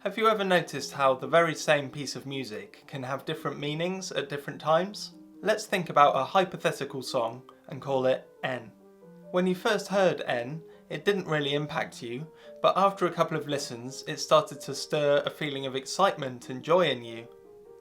Have you ever noticed how the very same piece of music can have different meanings at different times? Let's think about a hypothetical song and call it N. When you first heard N, it didn't really impact you, but after a couple of listens, it started to stir a feeling of excitement and joy in you.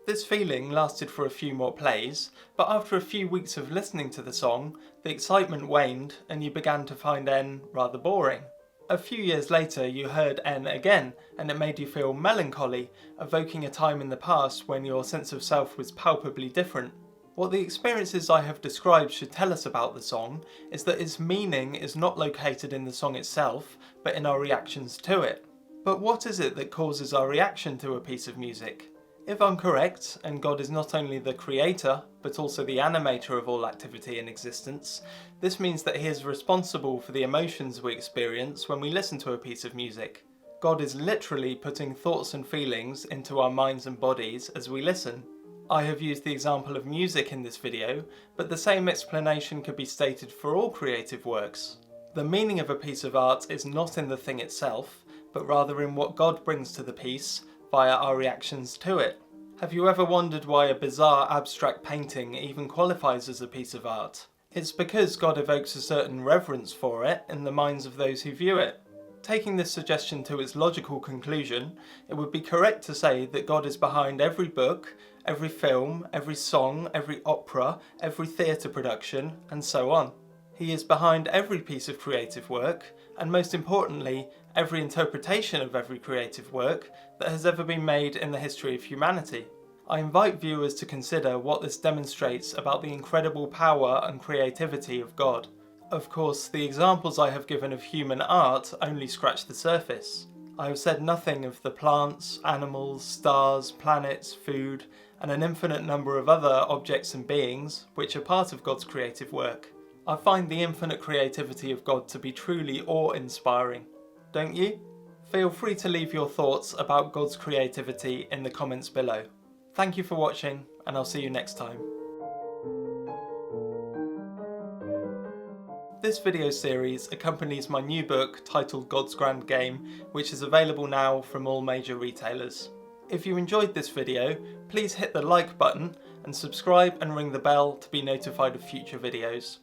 This feeling lasted for a few more plays, but after a few weeks of listening to the song, the excitement waned and you began to find N rather boring. A few years later you heard N again and it made you feel melancholy, evoking a time in the past when your sense of self was palpably different. What the experiences I have described should tell us about the song is that its meaning is not located in the song itself, but in our reactions to it. But what is it that causes our reaction to a piece of music? If I'm correct, and God is not only the creator, but also the animator of all activity in existence, this means that he is responsible for the emotions we experience when we listen to a piece of music. God is literally putting thoughts and feelings into our minds and bodies as we listen. I have used the example of music in this video, but the same explanation could be stated for all creative works. The meaning of a piece of art is not in the thing itself, but rather in what God brings to the piece via our reactions to it. Have you ever wondered why a bizarre abstract painting even qualifies as a piece of art? It's because God evokes a certain reverence for it in the minds of those who view it. Taking this suggestion to its logical conclusion, it would be correct to say that God is behind every book, every film, every song, every opera, every theatre production, and so on. He is behind every piece of creative work, and most importantly, every interpretation of every creative work that has ever been made in the history of humanity. I invite viewers to consider what this demonstrates about the incredible power and creativity of God. Of course, the examples I have given of human art only scratch the surface. I have said nothing of the plants, animals, stars, planets, food, and an infinite number of other objects and beings which are part of God's creative work. I find the infinite creativity of God to be truly awe-inspiring. Don't you? Feel free to leave your thoughts about God's creativity in the comments below. Thank you for watching, and I'll see you next time. This video series accompanies my new book titled God's Grand Game, which is available now from all major retailers. If you enjoyed this video, please hit the like button and subscribe and ring the bell to be notified of future videos.